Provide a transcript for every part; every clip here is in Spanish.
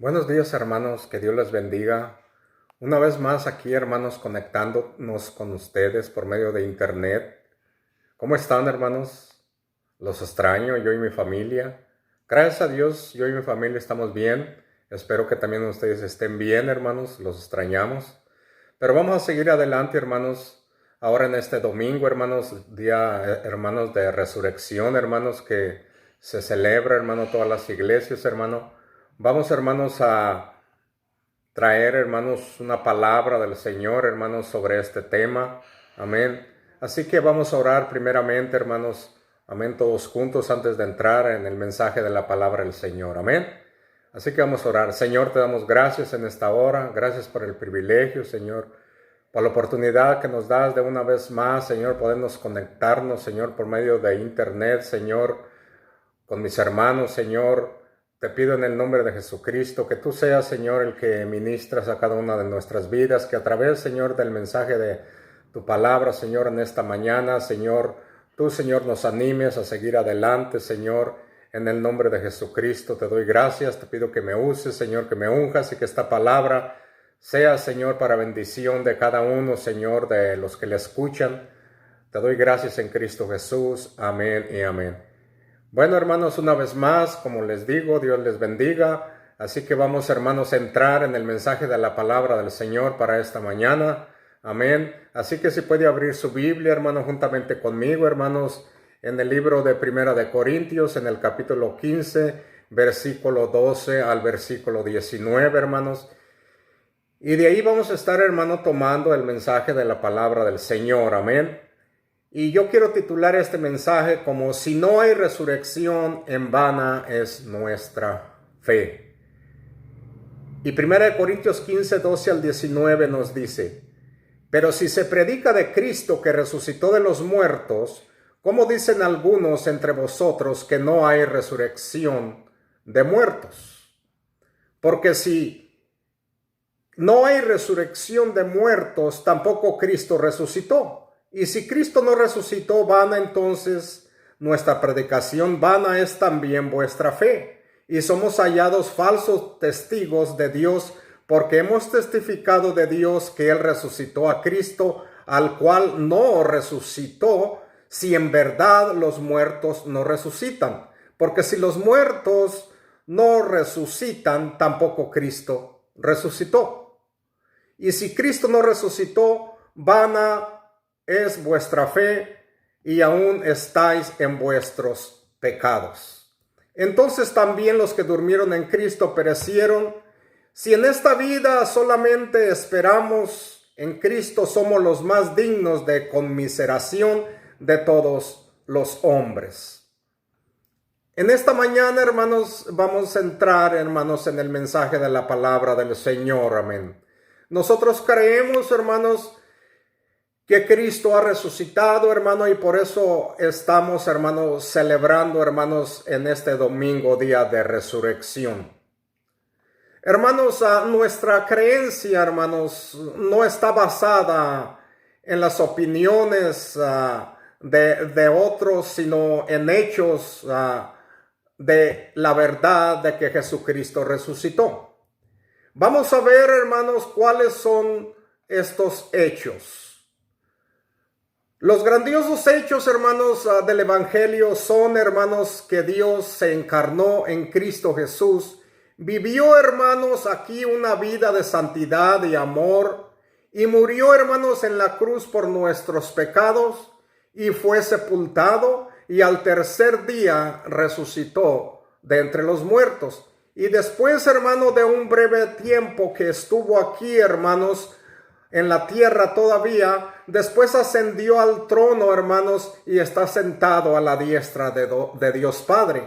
Buenos días, hermanos, que Dios les bendiga. Una vez más aquí, hermanos, conectándonos con ustedes por medio de internet. ¿Cómo están, hermanos? Los extraño, yo y mi familia. Gracias a Dios, yo y mi familia estamos bien. Espero que también ustedes estén bien, hermanos, los extrañamos. Pero vamos a seguir adelante, hermanos. Ahora en este domingo, hermanos, día, hermanos, de resurrección, hermanos, que se celebra, hermano, todas las iglesias, hermano. Vamos, hermanos, a traer, hermanos, una palabra del Señor, hermanos, sobre este tema. Amén. Así que vamos a orar primeramente, hermanos. Amén, todos juntos antes de entrar en el mensaje de la palabra del Señor. Amén. Así que vamos a orar. Señor, te damos gracias en esta hora. Gracias por el privilegio, Señor, por la oportunidad que nos das de una vez más, Señor, podernos conectarnos, Señor, por medio de internet, Señor, con mis hermanos, Señor. Te pido en el nombre de Jesucristo que tú seas, Señor, el que ministras a cada una de nuestras vidas, que a través, Señor, del mensaje de tu palabra, Señor, en esta mañana, Señor, tú, Señor, nos animes a seguir adelante, Señor, en el nombre de Jesucristo. Te doy gracias, te pido que me uses, Señor, que me unjas y que esta palabra sea, Señor, para bendición de cada uno, Señor, de los que le escuchan. Te doy gracias en Cristo Jesús. Amén y amén. Bueno, hermanos, una vez más, como les digo, Dios les bendiga. Así que vamos, hermanos, a entrar en el mensaje de la palabra del Señor para esta mañana. Amén. Así que si puede abrir su Biblia, hermano, juntamente conmigo, hermanos, en el libro de Primera de Corintios, en el capítulo 15, versículo 12 al versículo 19, hermanos. Y de ahí vamos a estar, hermano, tomando el mensaje de la palabra del Señor. Amén. Y yo quiero titular este mensaje como si no hay resurrección, en vana es nuestra fe. Y 1 Corintios 15, 12 al 19 nos dice: pero si se predica de Cristo que resucitó de los muertos, ¿cómo dicen algunos entre vosotros que no hay resurrección de muertos? Porque si no hay resurrección de muertos, tampoco Cristo resucitó. Y si Cristo no resucitó, vana entonces nuestra predicación, vana es también vuestra fe. Y somos hallados falsos testigos de Dios, porque hemos testificado de Dios que Él resucitó a Cristo, al cual no resucitó, si en verdad los muertos no resucitan. Porque si los muertos no resucitan, tampoco Cristo resucitó. Y si Cristo no resucitó, vana es vuestra fe y aún estáis en vuestros pecados. Entonces también los que durmieron en Cristo perecieron. Si en esta vida solamente esperamos en Cristo, somos los más dignos de conmiseración de todos los hombres. En esta mañana, hermanos, vamos a entrar, hermanos, en el mensaje de la palabra del Señor. Amén. Nosotros creemos, hermanos, que Cristo ha resucitado, hermano, y por eso estamos, hermanos, celebrando, hermanos, en este domingo, día de resurrección. Hermanos, nuestra creencia, hermanos, no está basada en las opiniones de otros, sino en hechos de la verdad de que Jesucristo resucitó. Vamos a ver, hermanos, cuáles son estos hechos. Los grandiosos hechos, hermanos, del Evangelio son, hermanos, que Dios se encarnó en Cristo Jesús, vivió, hermanos, aquí una vida de santidad y amor, y murió, hermanos, en la cruz por nuestros pecados, y fue sepultado, y al tercer día resucitó de entre los muertos. Y después, hermano, de un breve tiempo que estuvo aquí, hermanos, en la tierra todavía, después ascendió al trono, hermanos, y está sentado a la diestra de Dios Padre.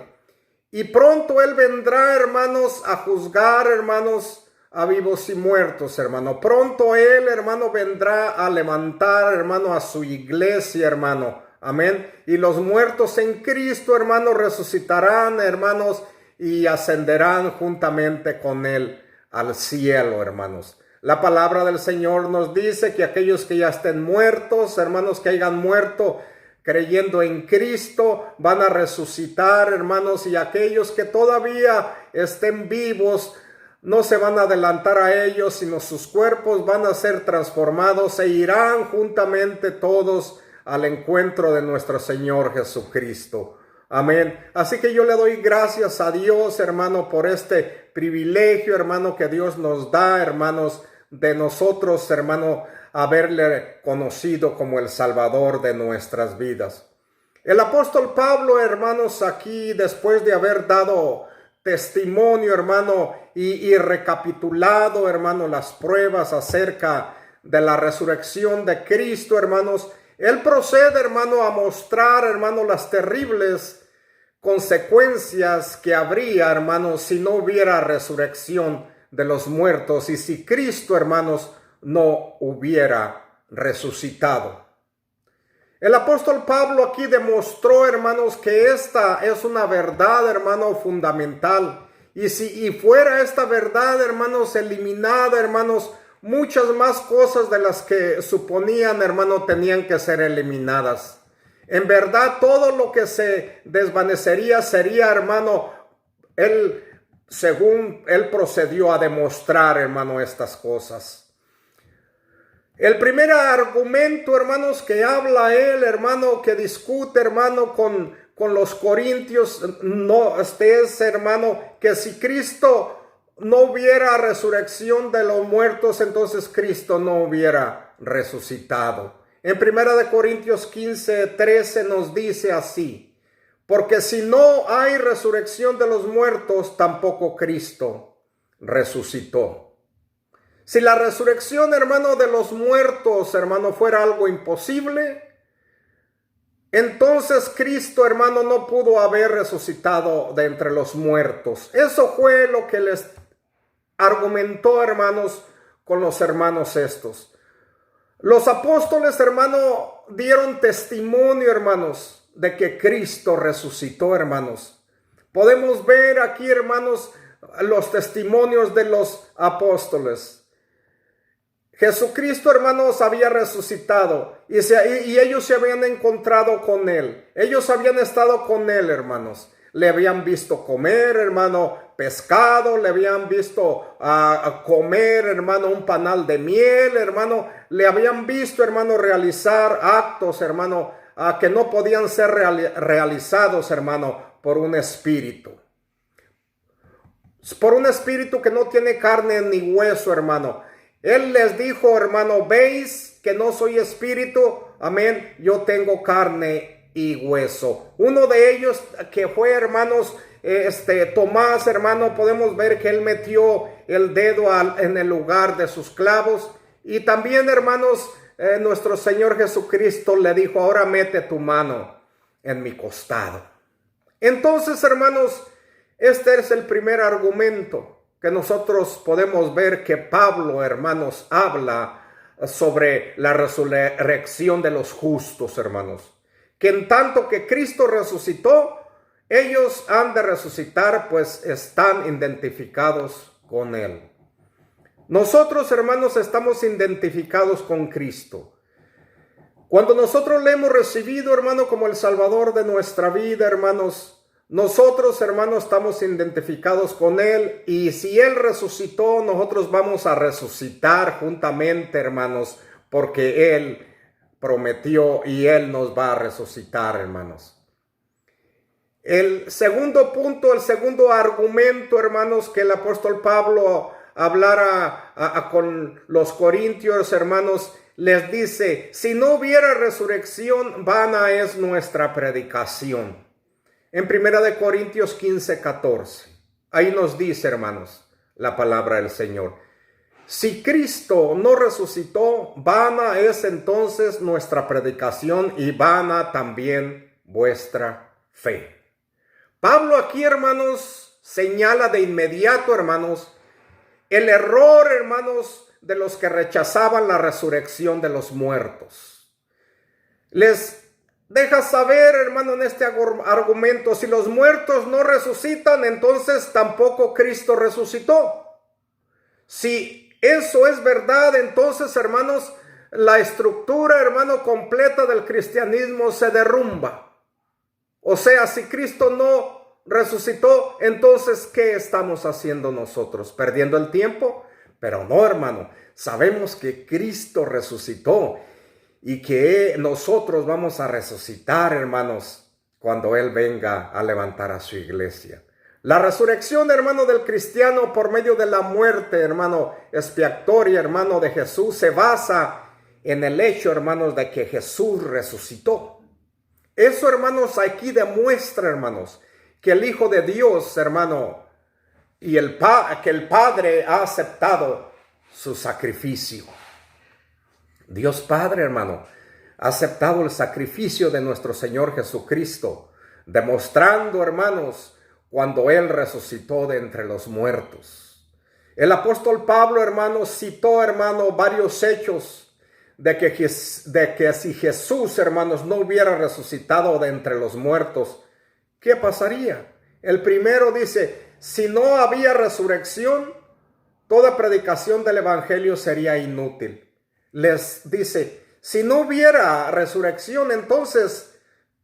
Y pronto Él vendrá, hermanos, a juzgar, hermanos, a vivos y muertos, hermano. Pronto Él, hermano, vendrá a levantar, hermano, a su iglesia, hermano. Amén. Y los muertos en Cristo, hermanos, resucitarán, hermanos, y ascenderán juntamente con Él al cielo, hermanos. La palabra del Señor nos dice que aquellos que ya estén muertos, hermanos, que hayan muerto creyendo en Cristo, van a resucitar, hermanos, y aquellos que todavía estén vivos no se van a adelantar a ellos, sino sus cuerpos van a ser transformados e irán juntamente todos al encuentro de nuestro Señor Jesucristo. Amén. Así que yo le doy gracias a Dios, hermano, por este privilegio, hermano, que Dios nos da, hermanos, de nosotros, hermano, haberle conocido como el Salvador de nuestras vidas. El apóstol Pablo, hermanos, aquí, después de haber dado testimonio, hermano, y recapitulado, hermano, las pruebas acerca de la resurrección de Cristo, hermanos, él procede, hermano, a mostrar, hermano, las terribles consecuencias que habría, hermanos, si no hubiera resurrección de los muertos y si Cristo, hermanos, no hubiera resucitado. El apóstol Pablo aquí demostró, hermanos, que esta es una verdad, hermano, fundamental. Y si fuera esta verdad, hermanos, eliminada, hermanos, muchas más cosas de las que suponían, hermano, tenían que ser eliminadas. En verdad, todo lo que se desvanecería sería, hermano, según él procedió a demostrar, hermano, estas cosas. El primer argumento, hermanos, que habla él, hermano, que discute, hermano, con los corintios, no, es, hermano, que si Cristo no hubiera resurrección de los muertos, entonces Cristo no hubiera resucitado. En 1 Corintios 15:13 nos dice así: porque si no hay resurrección de los muertos, tampoco Cristo resucitó. Si la resurrección, hermano, de los muertos, hermano, fuera algo imposible, entonces Cristo, hermano, no pudo haber resucitado de entre los muertos. Eso fue lo que les argumentó, hermanos, con los hermanos estos. Los apóstoles, hermano, dieron testimonio, hermanos, de que Cristo resucitó, hermanos. Podemos ver aquí, hermanos, los testimonios de los apóstoles. Jesucristo, hermanos, había resucitado y ellos se habían encontrado con él. Ellos habían estado con él, hermanos. Le habían visto comer, hermano, pescado. Le habían visto comer, hermano, un panal de miel, hermano. Le habían visto, hermano, realizar actos, hermano, que no podían ser realizados, hermano, por un espíritu. Por un espíritu que no tiene carne ni hueso, hermano. Él les dijo, hermano, ¿veis que no soy espíritu? Amén, yo tengo carne y hueso. Uno de ellos que fue, hermanos, Tomás, hermano, podemos ver que él metió el dedo en el lugar de sus clavos. Y también, hermanos, nuestro Señor Jesucristo le dijo, ahora mete tu mano en mi costado. Entonces, hermanos, este es el primer argumento que nosotros podemos ver que Pablo, hermanos, habla sobre la resurrección de los justos, hermanos. Que en tanto que Cristo resucitó, ellos han de resucitar, pues están identificados con él. Nosotros, hermanos, estamos identificados con Cristo. Cuando nosotros le hemos recibido, hermano, como el Salvador de nuestra vida, hermanos, nosotros, hermanos, estamos identificados con él, y si él resucitó, nosotros vamos a resucitar juntamente, hermanos, porque él prometió y él nos va a resucitar, hermanos. El segundo punto, el segundo argumento, hermanos, que el apóstol Pablo hablara con los corintios, hermanos, les dice, si no hubiera resurrección, vana es nuestra predicación. En 1 Corintios 15:14, ahí nos dice, hermanos, la palabra del Señor. Si Cristo no resucitó, vana es entonces nuestra predicación y vana también vuestra fe. Pablo aquí, hermanos, señala de inmediato, hermanos, el error, hermanos, de los que rechazaban la resurrección de los muertos. Les deja saber, hermano, en este argumento, si los muertos no resucitan, entonces tampoco Cristo resucitó. Si eso es verdad, entonces, hermanos, la estructura, hermano, completa del cristianismo se derrumba. O sea, si Cristo no resucitó, entonces, ¿qué estamos haciendo nosotros? ¿Perdiendo el tiempo? Pero no, hermano. Sabemos que Cristo resucitó y que nosotros vamos a resucitar, hermanos, cuando Él venga a levantar a su iglesia. La resurrección, hermano, del cristiano por medio de la muerte, hermano, expiatoria, hermano, de Jesús, se basa en el hecho, hermanos, de que Jesús resucitó. Eso, hermanos, aquí demuestra, hermanos, que el Hijo de Dios, hermano, y que el Padre ha aceptado su sacrificio. Dios Padre, hermano, ha aceptado el sacrificio de nuestro Señor Jesucristo, demostrando, hermanos, cuando Él resucitó de entre los muertos. El apóstol Pablo, hermano, citó, hermano, varios hechos de que si Jesús, hermanos, no hubiera resucitado de entre los muertos, ¿qué pasaría? El primero dice, si no había resurrección, toda predicación del evangelio sería inútil. Les dice, si no hubiera resurrección, entonces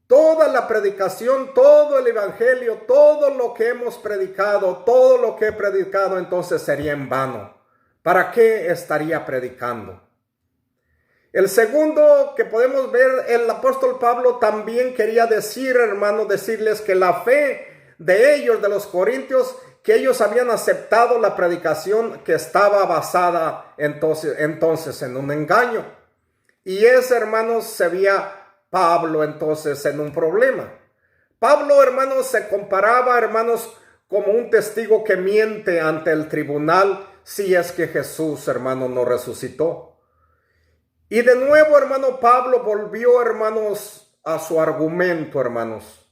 toda la predicación, todo el evangelio, todo lo que hemos predicado, todo lo que he predicado, entonces sería en vano. ¿Para qué estaría predicando? El segundo que podemos ver, el apóstol Pablo también quería decir, hermano, decirles que la fe de ellos, de los corintios, que ellos habían aceptado la predicación que estaba basada entonces en un engaño. Y ese, hermanos, se veía Pablo entonces en un problema. Pablo, hermanos, se comparaba, hermanos, como un testigo que miente ante el tribunal si es que Jesús, hermano, no resucitó. Y de nuevo, hermano, Pablo volvió, hermanos, a su argumento, hermanos,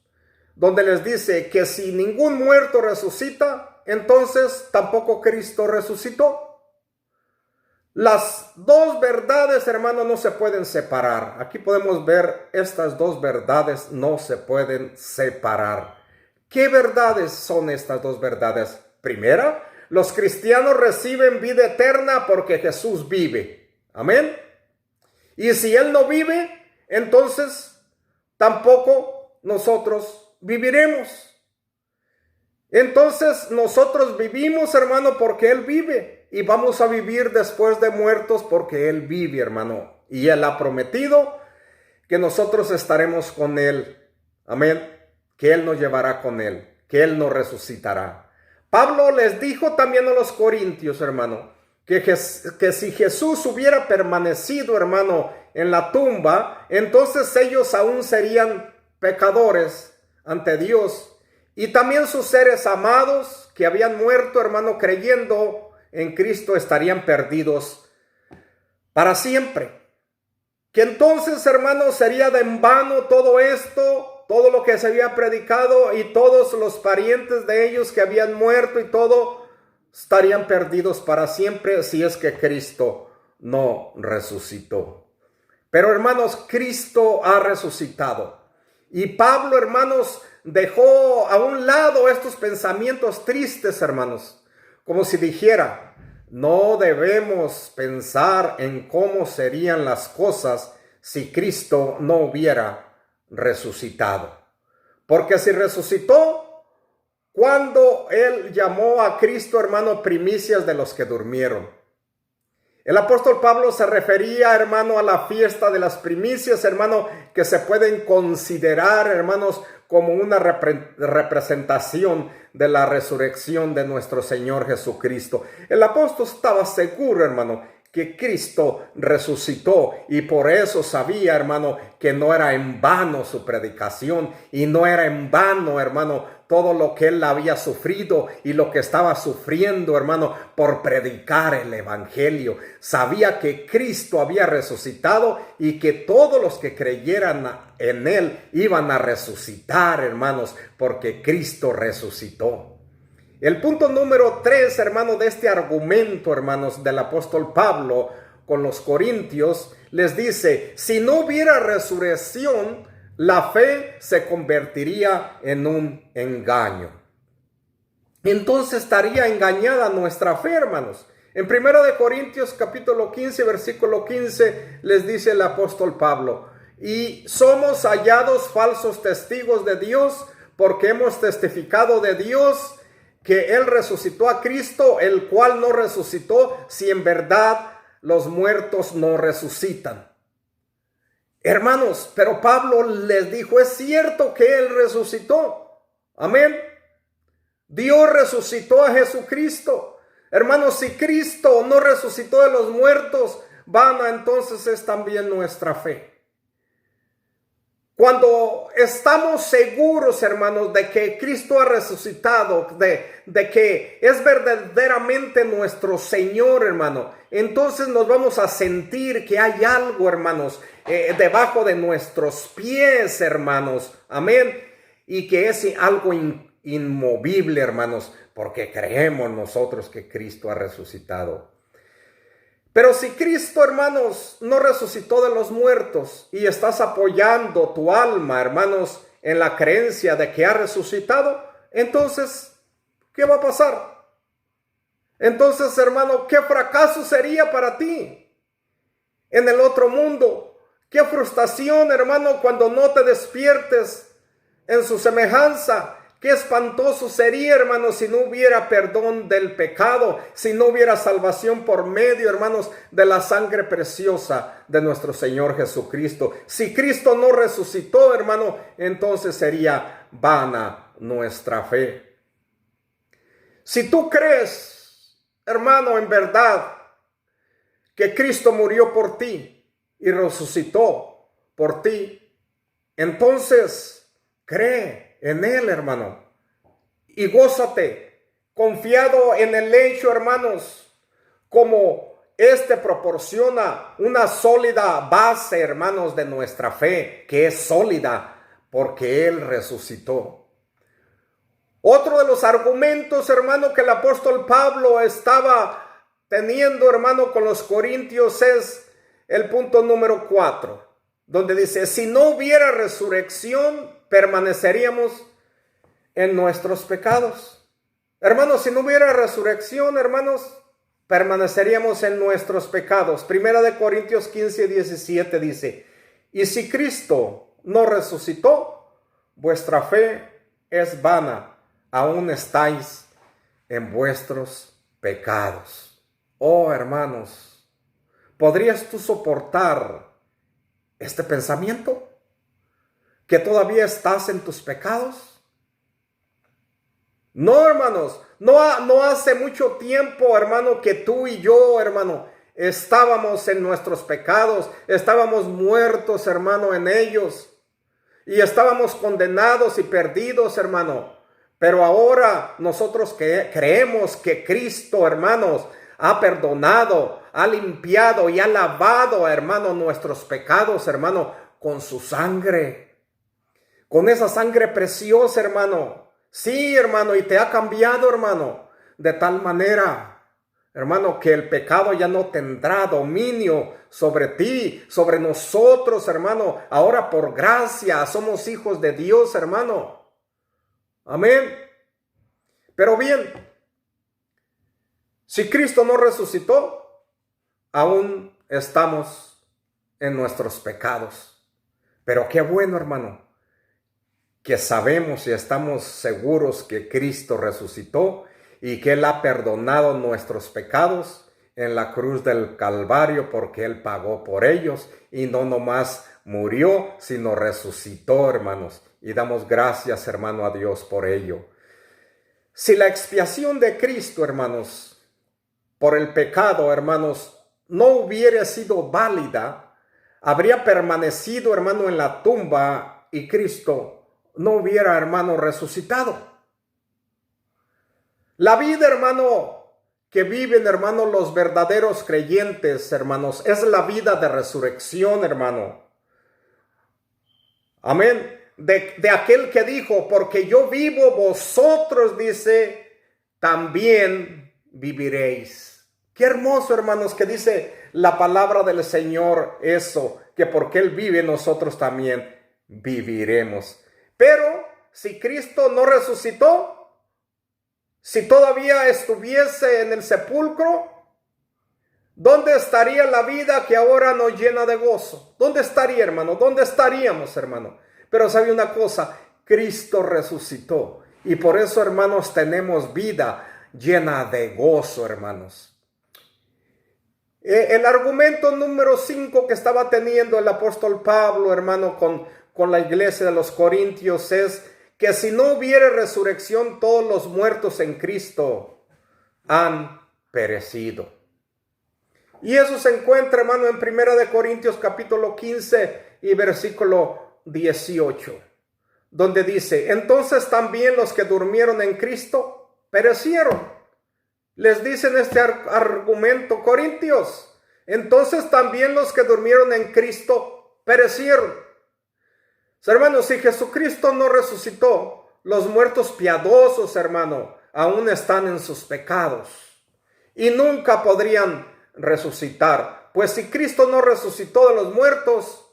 donde les dice que si ningún muerto resucita, entonces tampoco Cristo resucitó. Las dos verdades, hermanos, no se pueden separar. Aquí podemos ver estas dos verdades no se pueden separar. ¿Qué verdades son estas dos verdades? Primera, los cristianos reciben vida eterna porque Jesús vive. Amén. Y si Él no vive, entonces tampoco nosotros viviremos. Entonces nosotros vivimos, hermano, porque Él vive. Y vamos a vivir después de muertos porque Él vive, hermano. Y Él ha prometido que nosotros estaremos con Él. Amén. Que Él nos llevará con Él. Que Él nos resucitará. Pablo les dijo también a los corintios, hermano, que si Jesús hubiera permanecido, hermano, en la tumba, entonces ellos aún serían pecadores ante Dios. Y también sus seres amados que habían muerto, hermano, creyendo en Cristo, estarían perdidos para siempre. Que entonces, hermano, sería de en vano todo esto, todo lo que se había predicado y todos los parientes de ellos que habían muerto y todo, estarían perdidos para siempre si es que Cristo no resucitó. Pero, hermanos, Cristo ha resucitado. Y Pablo, hermanos, dejó a un lado estos pensamientos tristes, hermanos, como si dijera, no debemos pensar en cómo serían las cosas si Cristo no hubiera resucitado. Porque si resucitó, cuando Él llamó a Cristo, hermano, primicias de los que durmieron. El apóstol Pablo se refería, hermano, a la fiesta de las primicias, hermano, que se pueden considerar, hermanos, como una representación de la resurrección de nuestro Señor Jesucristo. El apóstol estaba seguro, hermano, que Cristo resucitó y por eso sabía, hermano, que no era en vano su predicación y no era en vano, hermano, todo lo que él había sufrido y lo que estaba sufriendo, hermano, por predicar el evangelio. Sabía que Cristo había resucitado y que todos los que creyeran en él iban a resucitar, hermanos, porque Cristo resucitó. El punto número 3, hermano, de este argumento, hermanos, del apóstol Pablo con los corintios, les dice, si no hubiera resurrección, la fe se convertiría en un engaño. Entonces estaría engañada nuestra fe, hermanos. En 1 Corintios capítulo 15, versículo 15, les dice el apóstol Pablo, y somos hallados falsos testigos de Dios, porque hemos testificado de Dios que Él resucitó a Cristo, el cual no resucitó si en verdad los muertos no resucitan. Hermanos, pero Pablo les dijo, es cierto que Él resucitó. Amén. Dios resucitó a Jesucristo. Hermanos, si Cristo no resucitó de los muertos, vana entonces es también nuestra fe. Cuando estamos seguros, hermanos, de que Cristo ha resucitado, de que es verdaderamente nuestro Señor, hermano, entonces nos vamos a sentir que hay algo, hermanos, debajo de nuestros pies, hermanos. Amén. Y que es algo inmovible, hermanos, porque creemos nosotros que Cristo ha resucitado. Pero si Cristo, hermanos, no resucitó de los muertos y estás apoyando tu alma, hermanos, en la creencia de que ha resucitado, entonces, ¿qué va a pasar? Entonces, hermano, ¿qué fracaso sería para ti en el otro mundo? ¿Qué frustración, hermano, cuando no te despiertes en su semejanza? Qué espantoso sería, hermanos, si no hubiera perdón del pecado, si no hubiera salvación por medio, hermanos, de la sangre preciosa de nuestro Señor Jesucristo. Si Cristo no resucitó, hermano, entonces sería vana nuestra fe. Si tú crees, hermano, en verdad que Cristo murió por ti y resucitó por ti, entonces cree en Él, hermano, y gózate, confiado en el hecho, hermanos, como proporciona una sólida base, hermanos, de nuestra fe, que es sólida, porque Él resucitó. Otro de los argumentos, hermano, que el apóstol Pablo estaba teniendo, hermano, con los corintios es el punto número 4, donde dice, si no hubiera resurrección, permaneceríamos en nuestros pecados. Hermanos, si no hubiera resurrección, hermanos, permaneceríamos en nuestros pecados. Primera de Corintios 15:17 dice, y si Cristo no resucitó, vuestra fe es vana, aún estáis en vuestros pecados. Oh, hermanos, ¿podrías tú soportar este pensamiento? ¿Que todavía estás en tus pecados? No, hermanos, no hace mucho tiempo, hermano, que tú y yo, hermano, estábamos en nuestros pecados, estábamos muertos, hermano, en ellos, y estábamos condenados y perdidos, hermano. Pero ahora nosotros creemos que Cristo, hermanos, ha perdonado, ha limpiado y ha lavado, hermano, nuestros pecados, hermano, con su sangre. Con esa sangre preciosa, hermano. Sí, hermano, y te ha cambiado, hermano. De tal manera, hermano, que el pecado ya no tendrá dominio sobre ti, sobre nosotros, hermano. Ahora por gracia somos hijos de Dios, hermano. Amén. Pero bien, si Cristo no resucitó, aún estamos en nuestros pecados. Pero qué bueno, hermano, que sabemos y estamos seguros que Cristo resucitó y que Él ha perdonado nuestros pecados en la cruz del Calvario, porque Él pagó por ellos y no nomás murió, sino resucitó, hermanos. Y damos gracias, hermano, a Dios por ello. Si la expiación de Cristo, hermanos, por el pecado, hermanos, no hubiera sido válida, habría permanecido, hermano, en la tumba y Cristo no hubiera, hermano, resucitado. La vida, hermano, que viven, hermano, los verdaderos creyentes, hermanos, es la vida de resurrección, hermano. Amén. De aquel que dijo, porque yo vivo, vosotros, dice, también viviréis. Qué hermoso, hermanos, que dice la palabra del Señor eso, que porque Él vive, nosotros también viviremos. Pero si Cristo no resucitó, si todavía estuviese en el sepulcro, ¿dónde estaría la vida que ahora nos llena de gozo? ¿Dónde estaría, hermano? ¿Dónde estaríamos, hermano? Pero sabe una cosa, Cristo resucitó. Y por eso, hermanos, tenemos vida llena de gozo, hermanos. El argumento número 5 que estaba teniendo el apóstol Pablo, hermano, con la iglesia de los Corintios es que si no hubiera resurrección, todos los muertos en Cristo han perecido. Y eso se encuentra, hermano, en 1 Corintios capítulo 15 y versículo 18, donde dice: entonces también los que durmieron en Cristo perecieron. Les dicen este argumento, Corintios, entonces también los que durmieron en Cristo perecieron. Hermanos, si Jesucristo no resucitó, los muertos piadosos, hermano, aún están en sus pecados y nunca podrían resucitar. Pues si Cristo no resucitó de los muertos,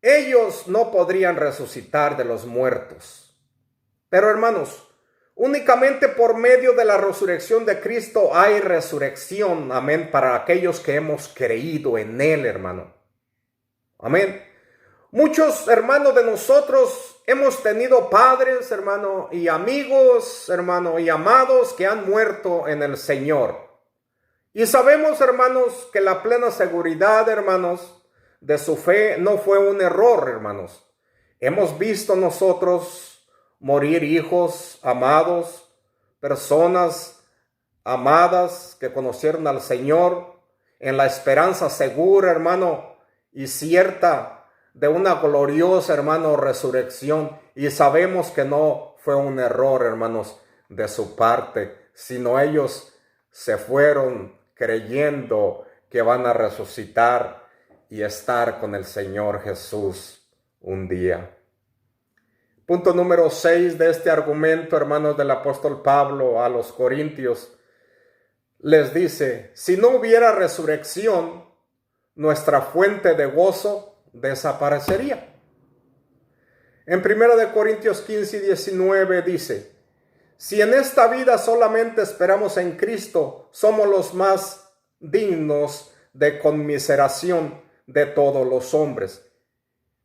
ellos no podrían resucitar de los muertos. Pero, hermanos, únicamente por medio de la resurrección de Cristo hay resurrección, amén, para aquellos que hemos creído en Él, hermano. Amén. Muchos hermanos de nosotros hemos tenido padres, hermano, y amigos, hermano, y amados que han muerto en el Señor. Y sabemos, hermanos, que la plena seguridad, hermanos, de su fe no fue un error, hermanos. Hemos visto nosotros morir hijos amados, personas amadas que conocieron al Señor en la esperanza segura, hermano, y cierta de una gloriosa, hermano, resurrección. Y sabemos que no fue un error, hermanos, de su parte, sino ellos se fueron creyendo que van a resucitar y estar con el Señor Jesús un día. Punto número 6 de este argumento, hermanos, del apóstol Pablo a los Corintios, les dice: si no hubiera resurrección, nuestra fuente de gozo desaparecería. En 1 Corintios 15 y 19 dice: si en esta vida solamente esperamos en Cristo, somos los más dignos de conmiseración de todos los hombres.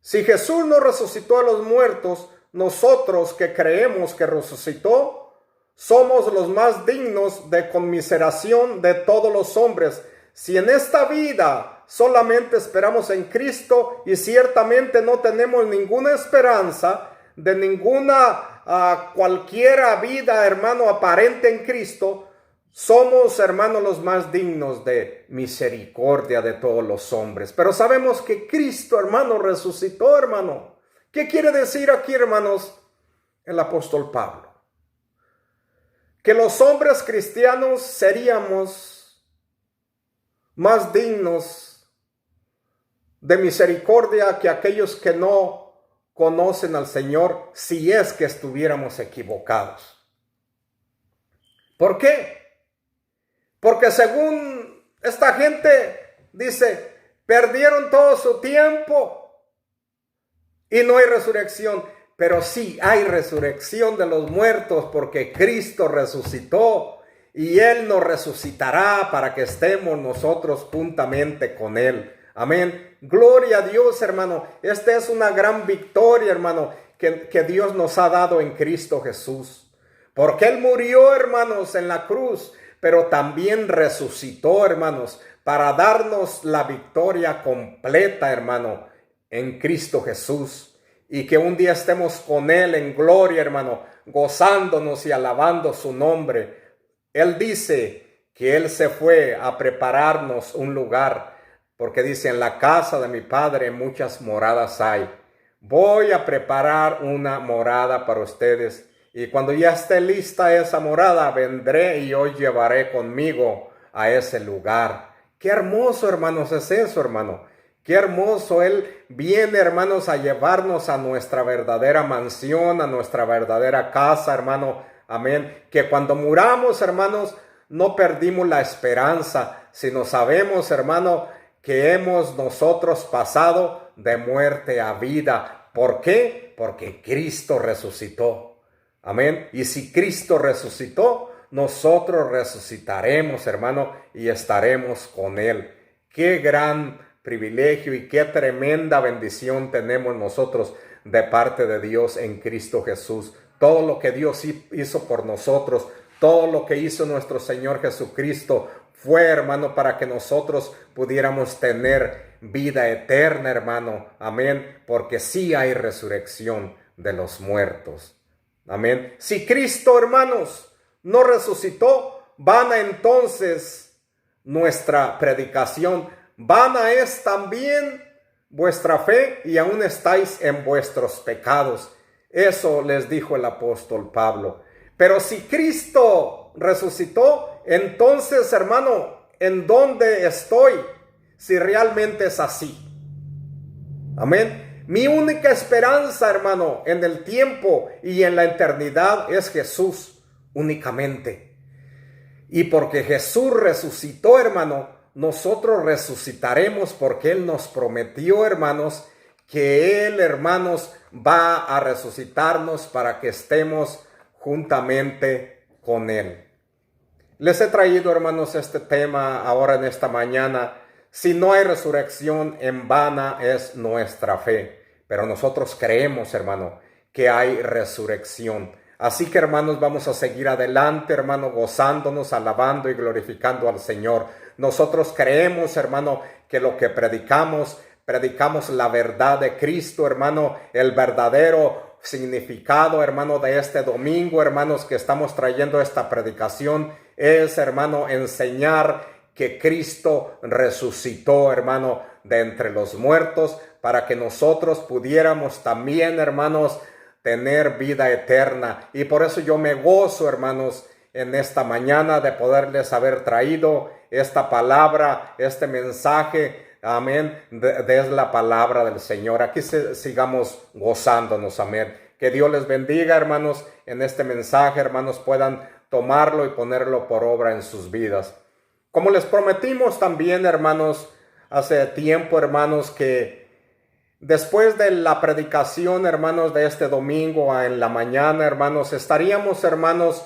Si Jesús no resucitó a los muertos, nosotros que creemos que resucitó, somos los más dignos de conmiseración de todos los hombres. Si en esta vida solamente esperamos en Cristo y ciertamente no tenemos ninguna esperanza de ninguna cualquiera vida, hermano, aparente en Cristo, somos, hermano, los más dignos de misericordia de todos los hombres. Pero sabemos que Cristo, hermano, resucitó, hermano. ¿Qué quiere decir aquí, hermanos, el apóstol Pablo? Que los hombres cristianos seríamos más dignos de misericordia que aquellos que no conocen al Señor, si es que estuviéramos equivocados. ¿Por qué? Porque según esta gente dice, perdieron todo su tiempo y no hay resurrección. Pero sí hay resurrección de los muertos, porque Cristo resucitó y Él nos resucitará para que estemos nosotros juntamente con Él. Amén. Gloria a Dios, hermano. Esta es una gran victoria, hermano, que Dios nos ha dado en Cristo Jesús. Porque Él murió, hermanos, en la cruz, pero también resucitó, hermanos, para darnos la victoria completa, hermano, en Cristo Jesús. Y que un día estemos con Él en gloria, hermano, gozándonos y alabando su nombre. Él dice que Él se fue a prepararnos un lugar, porque dice, en la casa de mi Padre muchas moradas hay. Voy a preparar una morada para ustedes, y cuando ya esté lista esa morada, vendré y os llevaré conmigo a ese lugar. Qué hermoso, hermanos, es eso, hermano. Qué hermoso. Él viene, hermanos, a llevarnos a nuestra verdadera mansión, a nuestra verdadera casa, hermano. Amén. Que cuando muramos, hermanos, no perdimos la esperanza, sino sabemos, hermano, que hemos nosotros pasado de muerte a vida. ¿Por qué? Porque Cristo resucitó. Amén. Y si Cristo resucitó, nosotros resucitaremos, hermano, y estaremos con Él. Qué gran privilegio y qué tremenda bendición tenemos nosotros de parte de Dios en Cristo Jesús. Todo lo que Dios hizo por nosotros, todo lo que hizo nuestro Señor Jesucristo fue, hermano, para que nosotros pudiéramos tener vida eterna, hermano. Amén. Porque sí hay resurrección de los muertos. Amén. Si Cristo, hermanos, no resucitó, vana entonces nuestra predicación, vana es también vuestra fe y aún estáis en vuestros pecados. Eso les dijo el apóstol Pablo. Pero si Cristo resucitó, entonces, hermano, ¿en dónde estoy? Si realmente es así. Amén. Mi única esperanza, hermano, en el tiempo y en la eternidad es Jesús únicamente. Y porque Jesús resucitó, hermano, nosotros resucitaremos porque Él nos prometió, hermanos, que Él, hermanos, va a resucitarnos para que estemos juntamente con Él. Les he traído, hermanos, este tema ahora en esta mañana. Si no hay resurrección, en vana es nuestra fe. Pero nosotros creemos, hermano, que hay resurrección. Así que, hermanos, vamos a seguir adelante, hermano, gozándonos, alabando y glorificando al Señor. Nosotros creemos, hermano, que lo que predicamos la verdad de Cristo, hermano, el verdadero significado, hermano, de este domingo, hermanos, que estamos trayendo esta predicación es, hermano, enseñar que Cristo resucitó, hermano, de entre los muertos, para que nosotros pudiéramos también, hermanos, tener vida eterna. Y por eso yo me gozo, hermanos, en esta mañana de poderles haber traído esta palabra, este mensaje, amén, de la palabra del Señor. Aquí sigamos gozándonos, amén. Que Dios les bendiga, hermanos, en este mensaje, hermanos, puedan tomarlo y ponerlo por obra en sus vidas. Como les prometimos también, hermanos, hace tiempo, hermanos, que después de la predicación, hermanos, de este domingo en la mañana, hermanos, estaríamos, hermanos,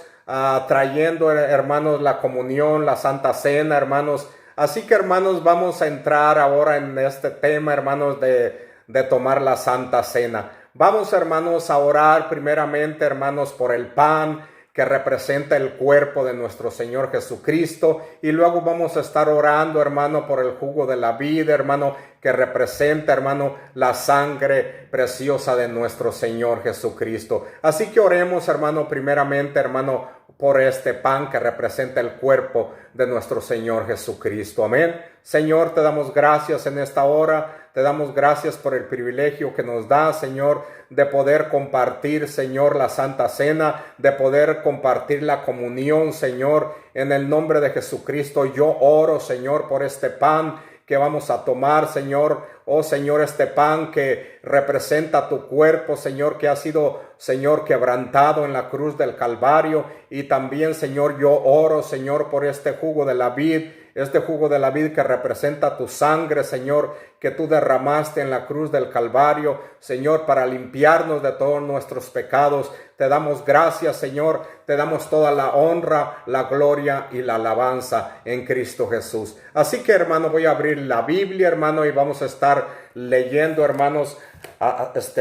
trayendo, hermanos, la comunión, la Santa Cena, hermanos. Así que, hermanos, vamos a entrar ahora en este tema, hermanos, de tomar la Santa Cena. Vamos, hermanos, a orar primeramente, hermanos, por el pan que representa el cuerpo de nuestro Señor Jesucristo, y luego vamos a estar orando, hermano, por el jugo de la vida, hermano, que representa, hermano, la sangre preciosa de nuestro Señor Jesucristo. Así que oremos, hermano, primeramente, hermano, por este pan que representa el cuerpo de nuestro Señor Jesucristo. Amén. Señor, te damos gracias en esta hora. Te damos gracias por el privilegio que nos da, Señor, de poder compartir, Señor, la Santa Cena, de poder compartir la comunión, Señor. En el nombre de Jesucristo, yo oro, Señor, por este pan que vamos a tomar, Señor. Oh, Señor, este pan que representa tu cuerpo, Señor, que ha sido, Señor, quebrantado en la cruz del Calvario. Y también, Señor, yo oro, Señor, por este jugo de la vid, que representa tu sangre, Señor, que tú derramaste en la cruz del Calvario, Señor, para limpiarnos de todos nuestros pecados. Te damos gracias, Señor, te damos toda la honra, la gloria y la alabanza en Cristo Jesús. Así que, hermano, voy a abrir la Biblia, hermano, y vamos a estar leyendo, hermanos,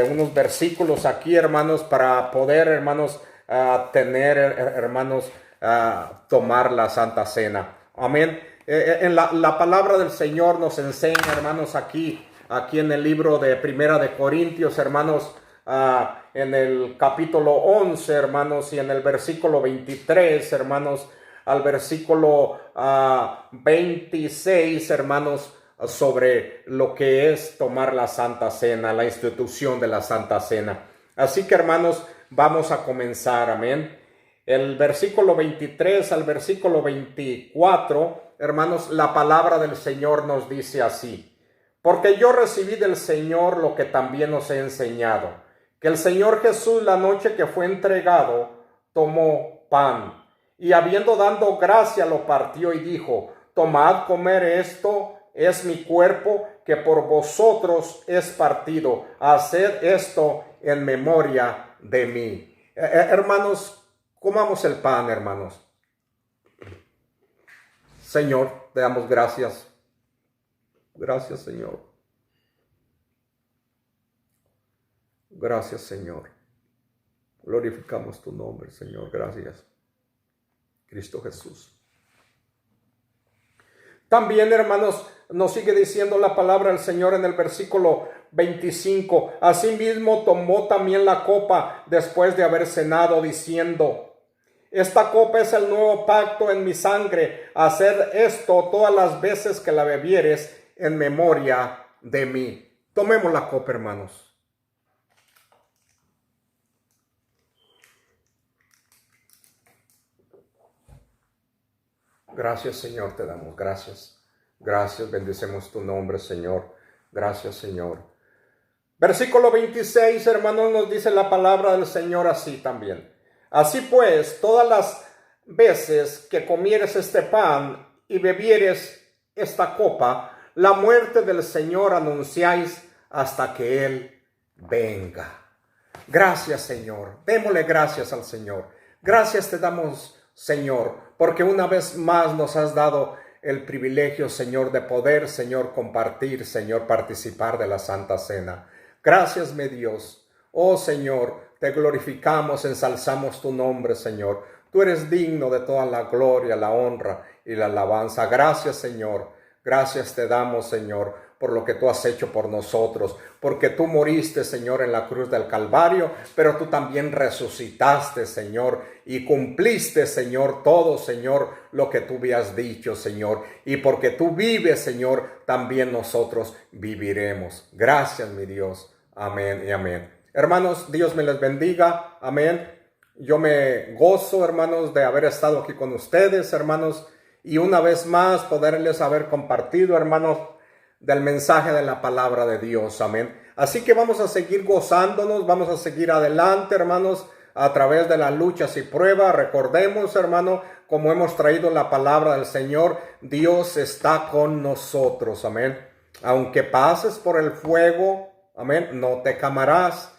unos versículos aquí, hermanos, para poder, hermanos, tomar la Santa Cena. Amén. En la palabra del Señor nos enseña, hermanos, aquí en el libro de Primera de Corintios, hermanos, en el capítulo 11, hermanos, y en el versículo 23, hermanos, al versículo 26, hermanos, sobre lo que es tomar la Santa Cena, la institución de la Santa Cena. Así que, hermanos, vamos a comenzar, amén. El versículo 23 al versículo 24, hermanos, la palabra del Señor nos dice así: porque yo recibí del Señor lo que también os he enseñado, que el Señor Jesús, la noche que fue entregado, tomó pan, y habiendo dado gracia, lo partió y dijo: tomad, comer, esto es mi cuerpo, que por vosotros es partido. Haced esto en memoria de mí. Hermanos, comamos el pan, hermanos. Señor, te damos gracias. Gracias, Señor. Gracias, Señor. Glorificamos tu nombre, Señor. Gracias. Cristo Jesús. También, hermanos, nos sigue diciendo la palabra del Señor en el versículo 25. Asimismo tomó también la copa después de haber cenado, diciendo: esta copa es el nuevo pacto en mi sangre. Hacer esto todas las veces que la bebieres en memoria de mí. Tomemos la copa, hermanos. Gracias, Señor, te damos. Gracias. Gracias, bendecemos tu nombre, Señor. Gracias, Señor. Versículo 26, hermanos, nos dice la palabra del Señor así también. Así pues, todas las veces que comieres este pan y bebieres esta copa, la muerte del Señor anunciáis hasta que Él venga. Gracias, Señor. Démosle gracias al Señor. Gracias te damos, Señor, porque una vez más nos has dado el privilegio, Señor, de poder, Señor, compartir, Señor, participar de la Santa Cena. Gracias, mi Dios. Oh, Señor, te glorificamos, ensalzamos tu nombre, Señor. Tú eres digno de toda la gloria, la honra y la alabanza. Gracias, Señor. Gracias te damos, Señor, por lo que tú has hecho por nosotros, porque tú moriste, Señor, en la cruz del Calvario, pero tú también resucitaste, Señor, y cumpliste, Señor, todo, Señor, lo que tú habías dicho, Señor, y porque tú vives, Señor, también nosotros viviremos. Gracias, mi Dios. Amén y amén. Hermanos, Dios me les bendiga. Amén. Yo me gozo, hermanos, de haber estado aquí con ustedes, hermanos, y una vez más poderles haber compartido, hermanos, del mensaje de la palabra de Dios. Amén. Así que vamos a seguir gozándonos, vamos a seguir adelante, hermanos, a través de las luchas y pruebas. Recordemos, hermano, como hemos traído la palabra del Señor, Dios está con nosotros. Amén. Aunque pases por el fuego, amén, no te quemarás.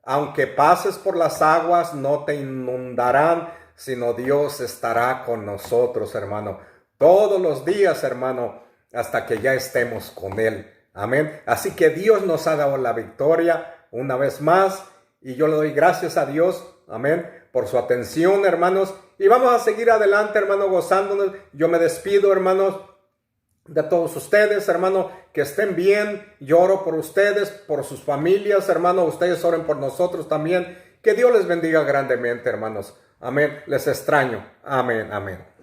Aunque pases por las aguas, no te inundarán, sino Dios estará con nosotros, hermano. Todos los días, hermano, hasta que ya estemos con Él. Amén. Así que Dios nos ha dado la victoria una vez más. Y yo le doy gracias a Dios, amén, por su atención, hermanos. Y vamos a seguir adelante, hermano, gozándonos. Yo me despido, hermanos, de todos ustedes, hermano, que estén bien. Yo oro por ustedes, por sus familias, hermano. Ustedes oren por nosotros también. Que Dios les bendiga grandemente, hermanos. Amén. Les extraño. Amén, amén.